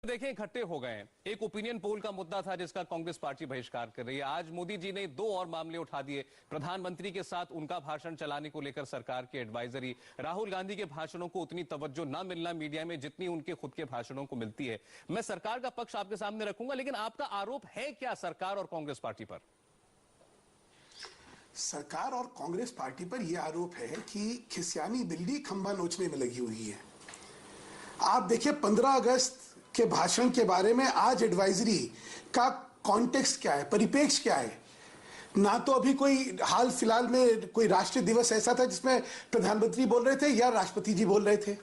देखें इकट्ठे हो गए हैं। एक ओपिनियन पोल का मुद्दा था जिसका कांग्रेस पार्टी बहिष्कार कर रही है। आज मोदी जी ने दो और मामले उठा दिए। प्रधानमंत्री के साथ उनका भाषण चलाने को लेकर सरकार की एडवाइजरी, राहुल गांधी के भाषणों को उतनी तवज्जो न मिलना मीडिया में जितनी उनके खुद के भाषणों को मिलती है। मैं सरकार का पक्ष आपके सामने रखूंगा, लेकिन आपका आरोप है क्या सरकार और कांग्रेस पार्टी पर? सरकार और कांग्रेस पार्टी पर यह आरोप है कि खिसियानी बिल्ली खंभा नोचने में लगी हुई है। आप देखिए 15 अगस्त के भाषण के बारे में आज एडवाइजरी का कॉन्टेक्स्ट क्या है, परिप्रेक्ष्य क्या है? ना तो अभी कोई हाल फिलहाल में कोई राष्ट्रीय दिवस ऐसा था जिसमें प्रधानमंत्री बोल रहे थे या राष्ट्रपति जी बोल रहे थे।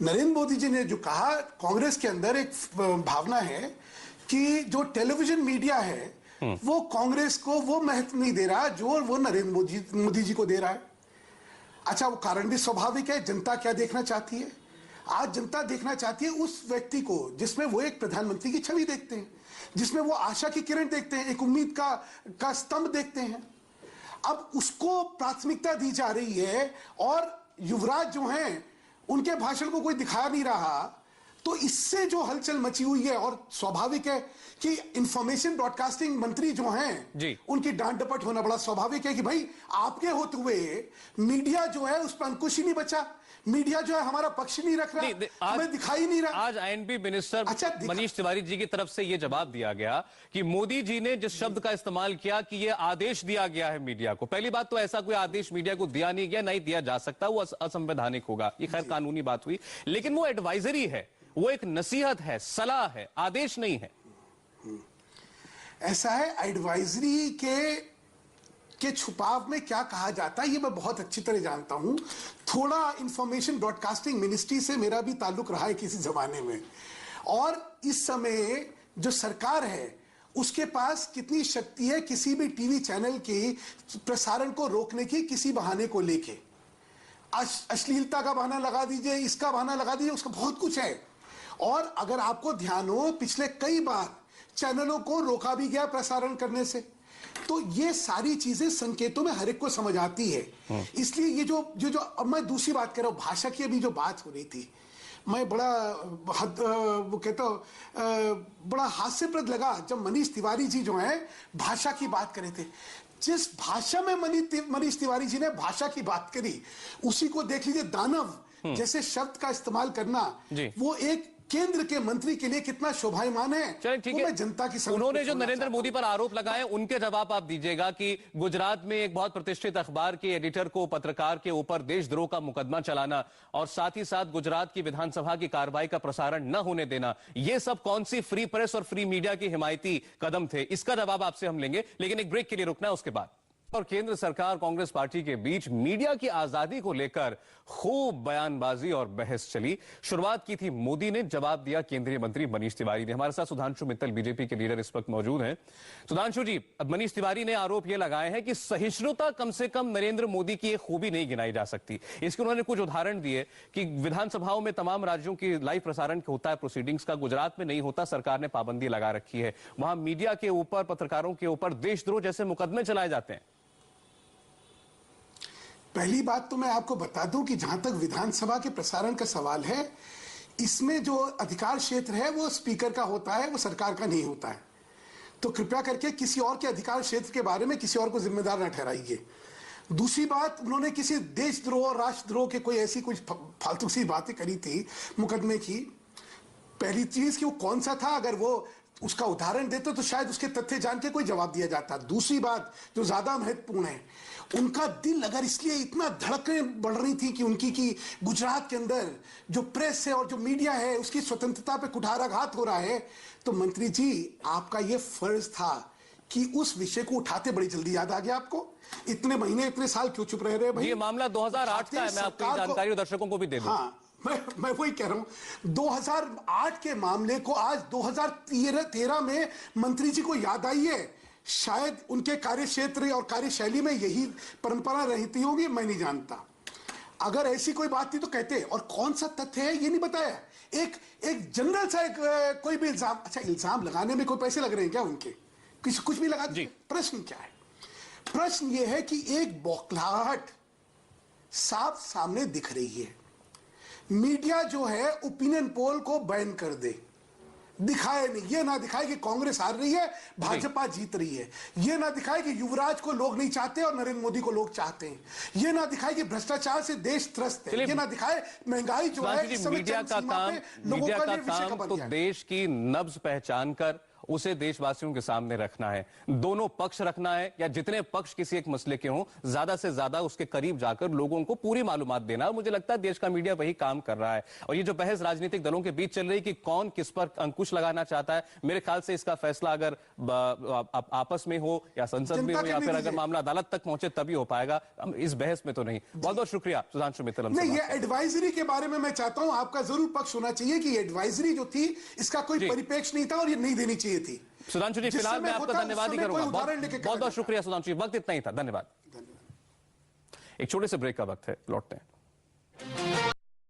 नरेंद्र मोदी जी ने जो कहा, कांग्रेस के अंदर एक भावना है कि जो टेलीविजन मीडिया है वो कांग्रेस को वो महत्व नहीं दे रहा जो वो नरेंद्र मोदी जी को दे रहा है। अच्छा, वो कारण भी स्वाभाविक है। जनता क्या देखना चाहती है? आज जनता देखना चाहती है उस व्यक्ति को जिसमें वो एक प्रधानमंत्री की छवि देखते हैं, जिसमें वो आशा की किरण देखते हैं, एक उम्मीद का स्तंभ देखते हैं। अब उसको प्राथमिकता दी जा रही है और युवराज जो हैं उनके भाषण को कोई दिखा नहीं रहा। तो इससे जो हलचल मची हुई है, और स्वाभाविक है कि इंफॉर्मेशन ब्रॉडकास्टिंग मंत्री जो हैं उनकी डांट डपट होना बड़ा स्वाभाविक है कि भाई आपके होते हुए मीडिया जो है उस पर अंकुश ही नहीं बचा। मीडिया जो है हमारा पक्ष नहीं रख रहा, हमें दिखाई नहीं रहा। आज आईएनबी मिनिस्टर मनीष तिवारी जी की तरफ से यह जवाब दिया गया कि मोदी जी ने जिस शब्द का इस्तेमाल किया कि यह आदेश दिया गया है मीडिया को। पहली बात तो ऐसा कोई आदेश मीडिया को दिया नहीं गया, नहीं दिया जा सकता, वो असंवैधानिक होगा। ये खैर कानूनी बात हुई, लेकिन वो एडवाइजरी है, वो एक नसीहत है, सलाह है, आदेश नहीं है। ऐसा है, एडवाइजरी के छुपाव में क्या कहा जाता है ये मैं बहुत अच्छी तरह जानता हूं। थोड़ा इंफॉर्मेशन ब्रॉडकास्टिंग मिनिस्ट्री से मेरा भी ताल्लुक रहा है किसी जमाने में, और इस समय जो सरकार है उसके पास कितनी शक्ति है किसी भी टीवी चैनल के प्रसारण को रोकने की, किसी बहाने को लेके। अश्लीलता का बहाना लगा दीजिए, इसका बहाना लगा दीजिए, उसका बहुत कुछ है। और अगर आपको ध्यान हो, पिछले कई बार चैनलों को रोका भी गया प्रसारण करने से। तो ये सारी चीजें संकेतों में हर एक को समझ आती है। इसलिए ये जो अब मैं दूसरी बात कर रहा हूं, भाषा की अभी जो बात हो रही थी, मैं वो कहता हूं बड़ा हास्यप्रद लगा जब मनीष तिवारी जी जो है भाषा की बात कर रहे थे। जिस भाषा में मनीष तिवारी जी ने भाषा की बात करी, उसी को देख लीजिए, दानव जैसे शब्द का इस्तेमाल करना, वो एक केंद्र के मंत्री के लिए कितना शोभायमान है। चलिए ठीक है, जनता की उन्होंने जो नरेंद्र मोदी पर आरोप लगाए उनके जवाब आप दीजिएगा कि गुजरात में एक बहुत प्रतिष्ठित अखबार के एडिटर को, पत्रकार के ऊपर देशद्रोह का मुकदमा चलाना और साथ ही साथ गुजरात की विधानसभा की कार्रवाई का प्रसारण न होने देना, ये सब कौन सी फ्री प्रेस और फ्री मीडिया की हिमायती कदम थे? इसका जवाब आपसे हम लेंगे, लेकिन एक ब्रेक के लिए रुकना है, उसके बाद। और केंद्र सरकार कांग्रेस पार्टी के बीच मीडिया की आजादी को लेकर खूब बयानबाजी और बहस चली। शुरुआत की थी मोदी ने, जवाब दिया केंद्रीय मंत्री मनीष तिवारी ने। हमारे साथ सुधांशु मित्तल बीजेपी के लीडर इस वक्त मौजूद हैं। सुधांशु जी, अब मनीष तिवारी ने आरोप यह लगाए हैं कि सहिष्णुता कम से कम नरेंद्र मोदी की एक खूबी नहीं गिनाई जा सकती। इसके उन्होंने कुछ उदाहरण दिए कि विधानसभाओं में तमाम राज्यों की लाइव प्रसारण होता है प्रोसीडिंग्स का, गुजरात में नहीं होता, सरकार ने पाबंदी लगा रखी है। वहां मीडिया के ऊपर, पत्रकारों के ऊपर देशद्रोह जैसे मुकदमे चलाए जाते हैं। पहली बात तो मैं आपको बता दूं कि जहां तक विधानसभा के प्रसारण का सवाल है, इसमें जो अधिकार क्षेत्र है वो स्पीकर का होता है, वो सरकार का नहीं होता है। तो कृपया करके किसी और के अधिकार क्षेत्र के बारे में किसी और को जिम्मेदार न ठहराइए। दूसरी बात, उन्होंने किसी देशद्रोह और राष्ट्रद्रोह के कोई ऐसी कुछ फालतू सी बातें करी थी मुकदमे की। पहली चीज कि वो कौन सा था, अगर वो उसका उदाहरण देते तो शायद उसके तथ्य जान के कोई जवाब दिया जाता। दूसरी बात जो ज्यादा महत्वपूर्ण है, उनका दिल अगर इसलिए इतना धड़कनें बढ़ रही थी कि उनकी की गुजरात के अंदर जो प्रेस है और जो मीडिया है उसकी स्वतंत्रता पे कुठाराघात हो रहा है, तो मंत्री जी आपका ये फर्ज था कि उस विषय को उठाते। बड़ी जल्दी याद आ गया आपको? इतने महीने, इतने साल क्यों चुप रह रहे भाई? ये मामला 2008 का है, मैं आपको जानकारी दर्शकों को भी दे दूं। हाँ, मैं वही कह रहा हूं, 2008 के मामले को आज 2013 में मंत्री जी को याद आई है। शायद उनके कार्यक्षेत्र और कार्यशैली में यही परंपरा रहती होगी, मैं नहीं जानता। अगर ऐसी कोई बात थी तो कहते। और कौन सा तथ्य है ये नहीं बताया। एक जनरल सा कोई भी इल्जाम, अच्छा इल्जाम लगाने में कोई पैसे लग रहे हैं क्या उनके? कुछ भी लगा दीजिए। प्रश्न क्या है? प्रश्न ये है कि एक बौखलाहट साफ सामने दिख रही है। मीडिया जो है ओपिनियन पोल को बैन कर दे, दिखाए नहीं, ये ना दिखाए कि कांग्रेस हार रही है, भाजपा जीत रही है, ये ना दिखाए कि युवराज को लोग नहीं चाहते और नरेंद्र मोदी को लोग चाहते हैं, ये ना दिखाए कि भ्रष्टाचार से देश त्रस्त है, ये ना दिखाए महंगाई जो है इस समय मीडिया का काम, लोगों का विषय का बन तो गया है। देश की नब्ज पहचान कर उसे देशवासियों के सामने रखना है, दोनों पक्ष रखना है, या जितने पक्ष किसी एक मसले के हों ज्यादा से ज्यादा उसके करीब जाकर लोगों को पूरी मालूमात देना। और मुझे लगता है देश का मीडिया वही काम कर रहा है। और ये जो बहस राजनीतिक दलों के बीच चल रही कि कौन किस पर अंकुश लगाना चाहता है, मेरे ख्याल से इसका फैसला अगर आपस में हो या संसद में हो या फिर अगर मामला अदालत तक पहुंचे तभी हो पाएगा, हम इस बहस में तो नहीं। बहुत बहुत शुक्रिया सुधांशु मित्तल। नहीं, ये एडवाइजरी के बारे में मैं चाहता हूं आपका जरूर पक्ष होना चाहिए कि एडवाइजरी जो थी इसका कोई परिप्रेक्ष्य नहीं था और ये नहीं देनी चाहिए थी। सुधांशु जी, फिलहाल मैं आपका धन्यवाद ही करूंगा। बहुत बहुत शुक्रिया सुधांशु जी, वक्त इतना ही था, धन्यवाद। एक छोटे से ब्रेक का वक्त है, लौटते हैं।